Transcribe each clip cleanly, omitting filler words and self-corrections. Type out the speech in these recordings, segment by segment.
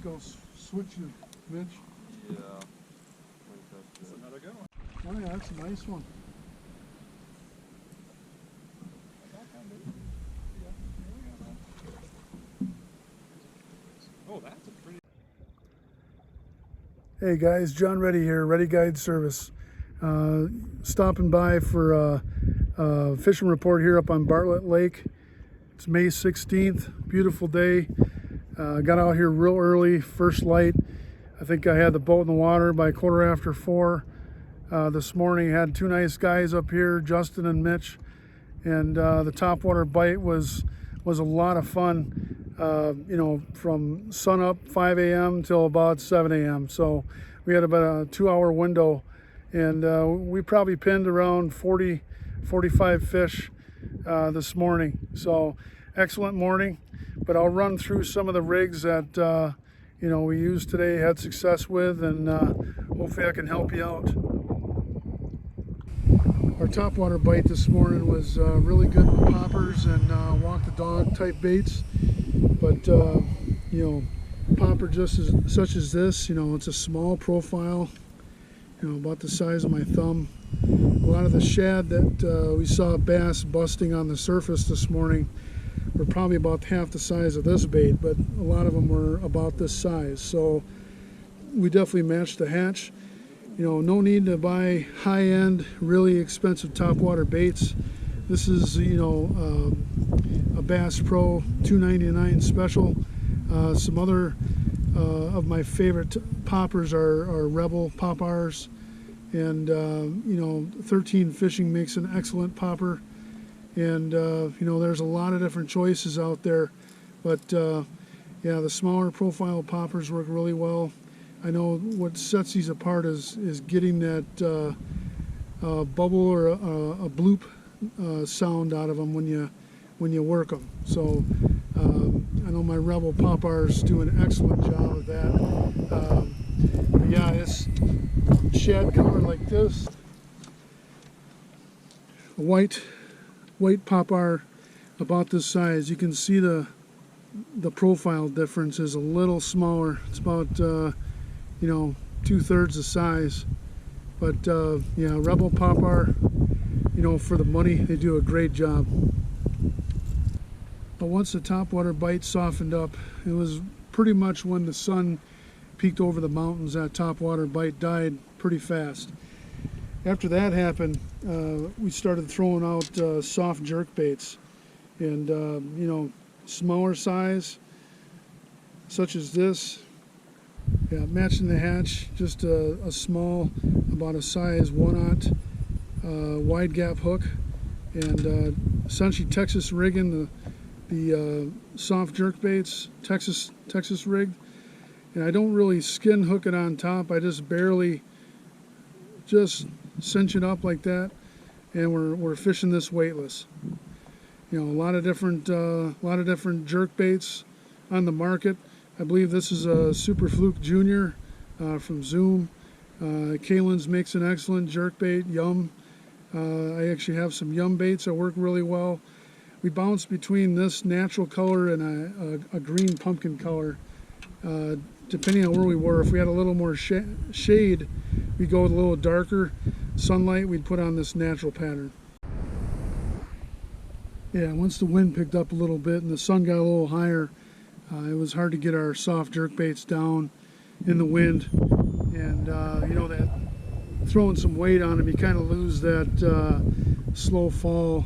think I'll switch you, Mitch. Yeah. That's another good one. Oh yeah, that's a nice one. Oh, that's a pretty... Hey guys, John Reddy here, Reddy Guide Service. Stopping by for a fishing report here up on Bartlett Lake. It's May 16th, beautiful day. Got out here real early, first light. I think I had the boat in the water by 4:15 this morning. Had two nice guys up here, Justin and Mitch, and the topwater bite was a lot of fun. You know, from sun up 5 a.m. till about 7 a.m. So we had about a 2-hour window, and we probably pinned around 45 fish this morning. So excellent morning. But I'll run through some of the rigs that you know, we used today, had success with, and hopefully I can help you out. Our topwater bite this morning was really good with poppers and walk the dog type baits. But you know, popper such as this, you know, it's a small profile, you know, about the size of my thumb. A lot of the shad that we saw bass busting on the surface this morning were probably about half the size of this bait, but a lot of them were about this size. So we definitely matched the hatch. You know, no need to buy high-end, really expensive topwater baits. This is, you know, a Bass Pro $2.99 special. Some other of my favorite poppers are Rebel Pop-Rs, and you know, 13 Fishing makes an excellent popper. And you know, there's a lot of different choices out there, but yeah, the smaller profile poppers work really well. I know what sets these apart is getting that bubble or a bloop sound out of them when you work them. So I know my Rebel Pop-Rs do an excellent job of that. But yeah, it's shad color like this, a white Pop-R about this size. You can see the profile difference is a little smaller. It's about you know, 2/3 the size. But yeah, Rebel Pop-R, you know, for the money, they do a great job. But once the topwater bite softened up, it was pretty much when the sun peeked over the mountains, that topwater bite died pretty fast. After that happened, we started throwing out soft jerk baits, and you know, smaller size, such as this. Yeah, matching the hatch, just a small, about a size 1/0 wide gap hook, and essentially Texas rigging the soft jerk baits, Texas rigged. And I don't really skin hook it on top. I just barely cinch it up like that, and we're fishing this weightless. You know, a lot of different jerk baits on the market. I believe this is a Super Fluke Junior from Zoom. Kalins makes an excellent jerk bait. Yum. I actually have some Yum baits that work really well. We bounce between this natural color and a green pumpkin color, depending on where we were. If we had a little more shade, we'd go with a little darker sunlight. We'd put on this natural pattern. Yeah, once the wind picked up a little bit and the sun got a little higher, it was hard to get our soft jerk baits down in the wind, and you know, that throwing some weight on them, you kind of lose that slow fall,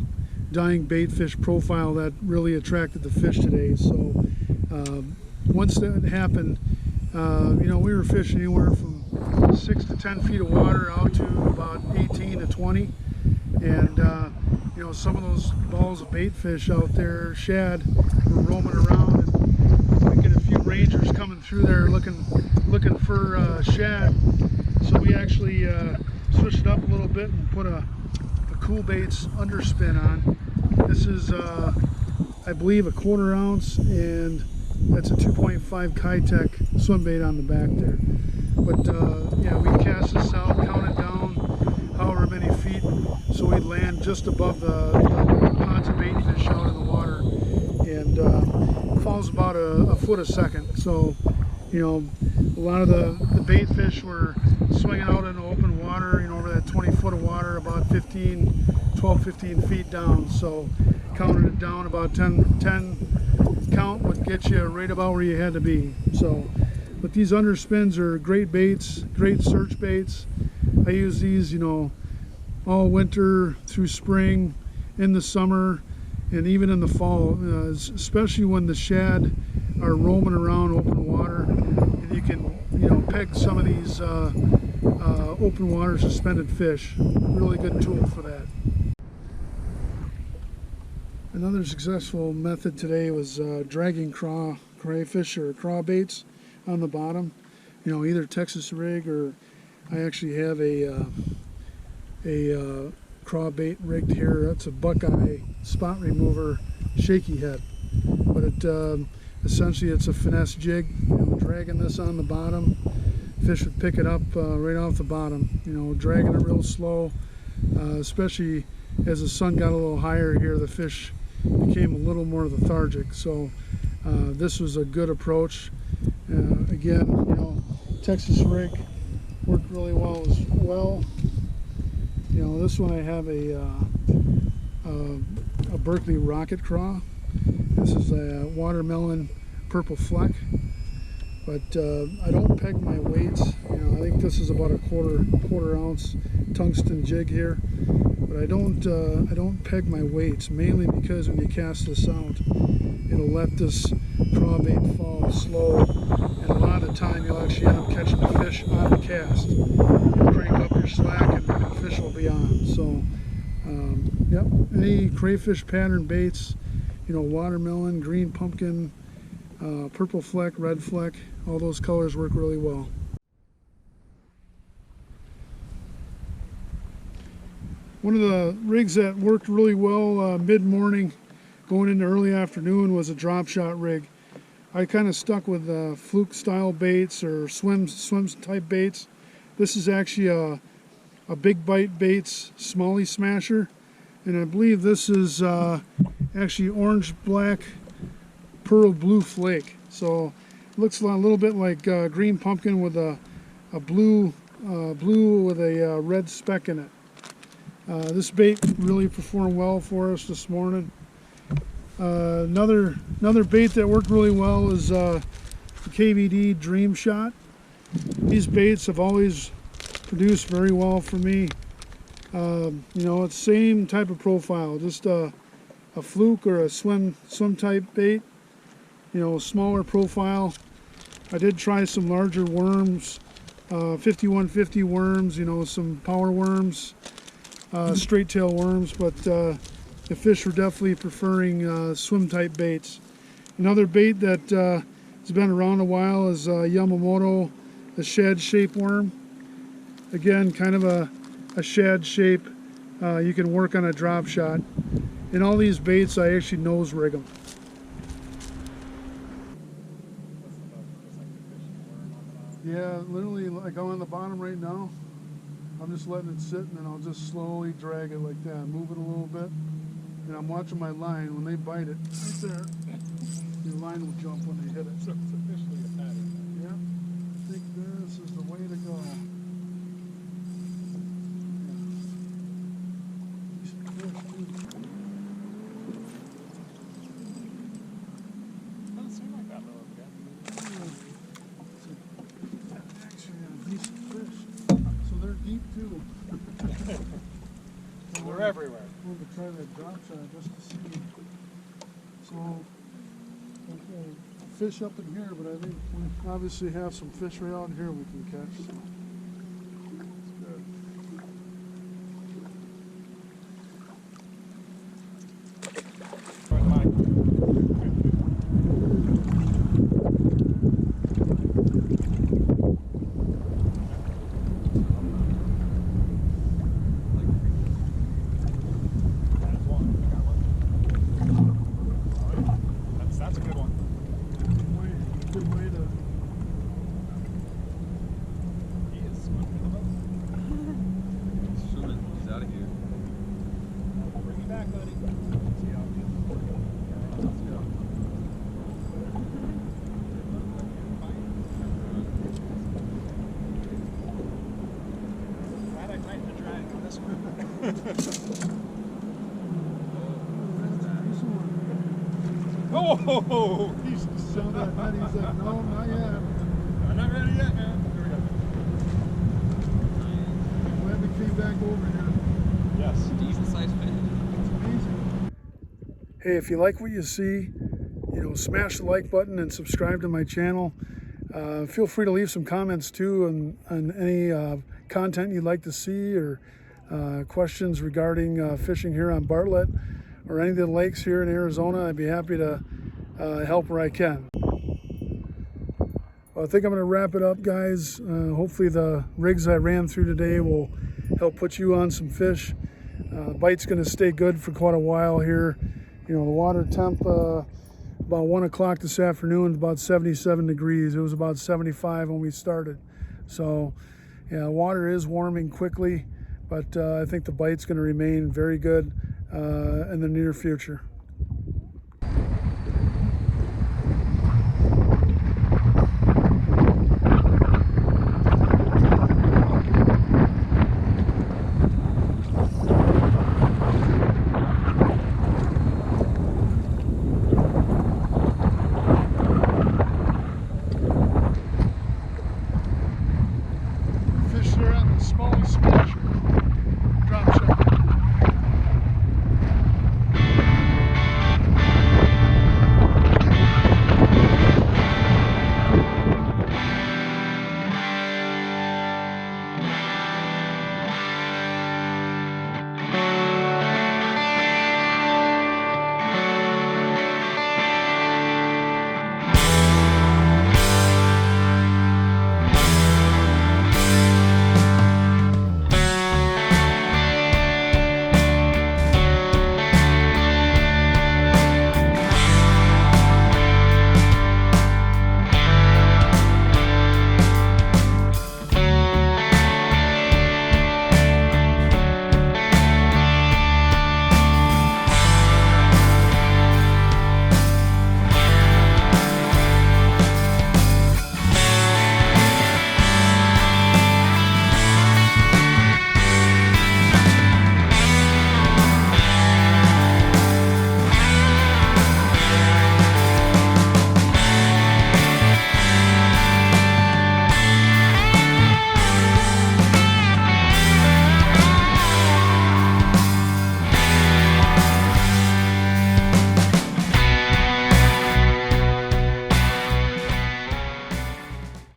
dying bait fish profile that really attracted the fish today. So once that happened, you know, we were fishing anywhere from 6 to 10 feet of water out to about 18 to 20, and you know, some of those balls of bait fish out there, shad, were roaming around, and we get a few rangers coming through there looking for shad. So we actually switched it up a little bit and put a Coolbaits underspin on. This is I believe a 1/4 ounce, and that's a 2.5 Kitech swim bait on the back there. But yeah, we cast this out, count it down however many feet, so we'd land just above the pods of bait fish out in the water, and falls about a foot a second. So You know, a lot of the bait fish were swinging out in open water, you know, over that 20 foot of water, about 12, 15 feet down. So counting it down about 10 count would get you right about where you had to be. So, but these underspins are great baits, great search baits. I use these, you know, all winter through spring, in the summer, and even in the fall, especially when the shad are roaming around open water, and you can, you know, peg some of these open water suspended fish. Really good tool for that. Another successful method today was dragging crayfish or craw baits on the bottom. You know, either Texas rig, or I actually have a craw bait rigged here. That's a Buckeye spot remover shaky head, but it essentially it's a finesse jig. You know, dragging this on the bottom, fish would pick it up right off the bottom. You know, dragging it real slow, especially as the sun got a little higher here, the fish became a little more lethargic. So this was a good approach. Again, you know, Texas rig worked really well as well. You know, this one I have a Berkley rocket craw. This is a watermelon purple fleck, but I don't peg my weights. You know, I think this is about a quarter ounce tungsten jig here, but I don't peg my weights, mainly because when you cast this out, it'll let this craw bait fall slow, and a lot of the time you'll actually end up catching the fish on the cast. You crank up your slack and the fish will be on. So yep, any crayfish pattern baits, you know, watermelon, green pumpkin, purple fleck, red fleck, all those colors work really well. One of the rigs that worked really well mid-morning going into early afternoon was a drop shot rig. I kind of stuck with fluke style baits or swims type baits. This is actually a big bite baits smallie smasher, and I believe this is actually orange black pearl blue flake. So it looks a little bit like green pumpkin with a blue with a red speck in it. This bait really performed well for us this morning. Another bait that worked really well is the KVD Dream Shot. These baits have always produced very well for me. You know, it's same type of profile, just a fluke or a swim type bait. You know, smaller profile. I did try some larger worms, 5150 worms. You know, some power worms, straight tail worms, but the fish were definitely preferring swim type baits. Another bait that has been around a while is Yamamoto, the shad shape worm. Again, kind of a shad shape. You can work on a drop shot. In all these baits, I actually nose rig them. Yeah, literally, like I'm on the bottom right now. I'm just letting it sit, and then I'll just slowly drag it like that, move it a little bit. And I'm watching my line. When they bite it, right there, your line will jump when they hit it. So it's officially a pattern. Yeah, I think this is the way to go. Doesn't seem like that little again. Actually, a decent fish. So they're deep too. They're everywhere. I'm going to try that drop shot just to see. So, okay, fish up in here, but I think we obviously have some fish right out here we can catch. So. That's good. this one. Oh, he's So that Reddy's like, no, not yet. I'm not ready yet, man. Here we go. I'm glad we came back over here. Yes. Decent sized fish. It's amazing. Hey, if you like what you see, you know, smash the like button and subscribe to my channel. Feel free to leave some comments too on any content you'd like to see, or questions regarding fishing here on Bartlett or any of the lakes here in Arizona. I'd be happy to help where I can. Well, I think I'm going to wrap it up, guys. Hopefully the rigs I ran through today will help put you on some fish. Bite's going to stay good for quite a while here. You know, the water temp about 1 o'clock this afternoon is about 77 degrees. It was about 75 when we started. So yeah, water is warming quickly, but I think the bite's going to remain very good in the near future.